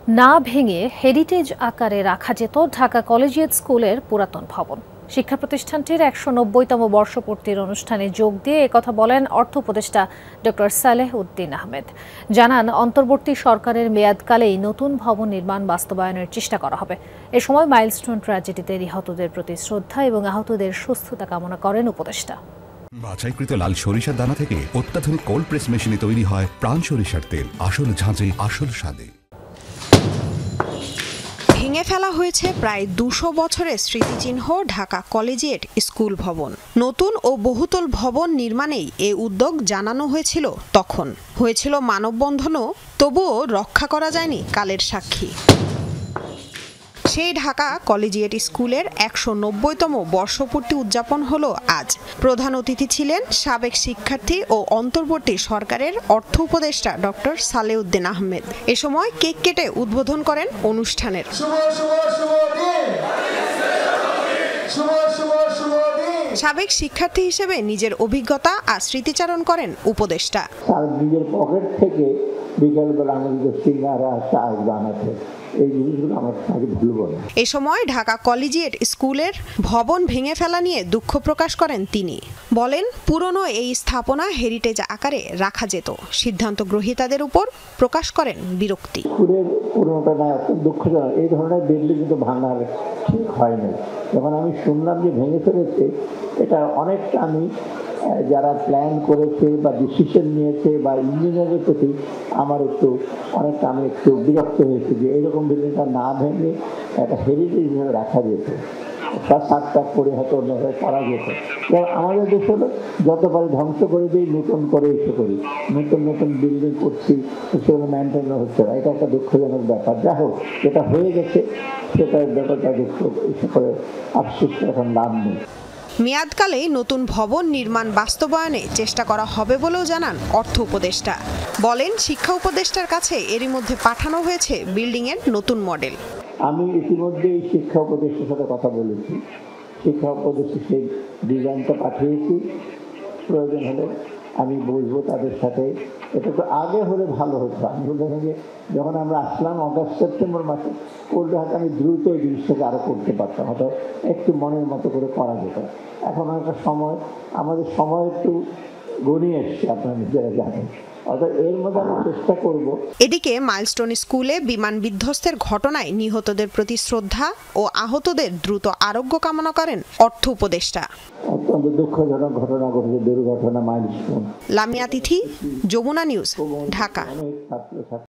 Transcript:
না ভেঙে হেরিটেজ আকারে রাখা যেত ঢাকা কলেজিয়েট স্কুলের পুরাতন ভবন। শিক্ষা প্রতিষ্ঠানটির ১৯০তম বর্ষপূর্তির অনুষ্ঠানে যোগ দিয়ে একথা বলেন অর্থ উপদেষ্টা ডক্টর সালেহ উদ্দিন আহমেদ। জানান, অন্তর্বর্তী সরকারের মেয়াদকালেই নতুন ভবন নির্মাণ বাস্তবায়নের চেষ্টা করা হবে। এ সময় মাইলস্টোন ট্র্যাজেডিতে নিহতদের প্রতি শ্রদ্ধা এবং আহতদের সুস্থতা কামনা করেন উপদেষ্টা। বাছাইকৃত লাল সরিষার দানা থেকে অত্যাধুনিক কোল্ড প্রেস মেশিনে তৈরি হয় প্রাণ সরিষার তেল, আসল ঝাঁঝে আসল স্বাদে। ভেঙে ফেলা হয়েছে প্রায় ২০০ বছরের স্মৃতিচিহ্ন ঢাকা কলেজিয়েট স্কুল ভবন। নতুন ও বহুতল ভবন নির্মাণেই এ উদ্যোগ জানানো হয়েছিল। তখন হয়েছিল মানববন্ধনও, তবুও রক্ষা করা যায়নি কালের সাক্ষী। সেই ঢাকা কলেজিয়েট স্কুলের ১৯০তম বর্ষপূর্তি উদযাপন হলো আজ। প্রধান অতিথি ছিলেন সাবেক শিক্ষার্থী ও অন্তর্বর্তী সরকারের অর্থ উপদেষ্টা ডক্টর সালেহ উদ্দিন আহমেদ। এ সময় কেক কেটে উদ্বোধন করেন অনুষ্ঠানের। সাবেক শিক্ষার্থী হিসেবে নিজের অভিজ্ঞতা আর স্মৃতিচারণ করেন উপদেষ্টা। নিজের পকেট থেকে বিকেলবেলা আমাদের সিঙ্গারা চা বানাতে, এই জিনিসগুলো আমার ভুলব না। এ সময় ঢাকা কলেজিয়েট স্কুলের ভবন ভেঙে ফেলা নিয়ে দুঃখ প্রকাশ করেন তিনি। বলেন, পুরনো এই স্থাপনা হেরিটেজ আকারে রাখা যেত। সিদ্ধান্ত গ্রহীতাদের উপর প্রকাশ করেন বিরক্তি। স্কুলের পুরোনোটা না, দুঃখজনক। এই ধরনের বিল্ডিং কিন্তু ভাঙার ঠিক হয়নি। যখন আমি শুনলাম যে ভেঙে ফেলেছে, এটা অনেকটা আমি যারা প্ল্যান করেছে বা ডিসিশন নিয়েছে বা ইঞ্জিনিয়ারের প্রতি আমার আমি একটু বিরক্ত হয়েছি যে এরকম বিল্ডিংটা না ভেঙে একটা হেরিটেজ হিসেবে রাখা যেত, তার সাতটা করে হয়তো অন্যভাবে করা যেত। আমাদের দেশ হলো যত পারি ধ্বংস করে দিই, নতুন করে এসে করি, নতুন নতুন বিল্ডিং করছি, সেগুলো মেনটেন হচ্ছে না। এটা একটা দুঃখজনক ব্যাপার। যাই হোক, যেটা হয়ে গেছে সেটার ব্যাপারটা দুঃখ এসে করে আফসোস এখন লাভ নেই। মেয়াদকালে নতুন ভবন নির্মাণ বাস্তবায়নে চেষ্টা করা হবে বলেও জানান অর্থ উপদেষ্টা। বলেন, শিক্ষা উপদেষ্টার কাছে এরই মধ্যে পাঠানো হয়েছে বিল্ডিংয়ের নতুন মডেল। আমি ইতিমধ্যেই শিক্ষা উপদেষ্টার সাথে কথা বলেছি। শিক্ষা উপদেষ্টা সেই ডিজাইনটা পাঠিয়েছি। প্রয়োজন হলে আমি বলবো তাদের সাথে। এটা তো আগে হলে ভালো হতো। আমি বললাম যে যখন আমরা আসলাম অগাস্ট সেপ্টেম্বর মাসে, করলে হয়তো আমি দ্রুত এই জিনিসটাকে আরও করতে পারতাম, হয়তো একটু মনের মতো করে করা যেত। এখন একটা সময়, আমাদের সময় একটু গড়িয়ে এসছে, আপনারা নিজেরা জানেন। এর মধ্যে আমি চেষ্টা করব। এদিকে মাইলস্টোন স্কুলে বিমান বিধ্বস্তের ঘটনায় নিহতদের প্রতি শ্রদ্ধা ও আহতদের দ্রুত আরোগ্য কামনা করেন অর্থ উপদেষ্টা। অত্যন্ত দুঃখজনক ঘটনা ঘটেছে, দুর্ঘটনা মাইলস্টোন। লামিয়া তিথি, যমুনা নিউজ, ঢাকা।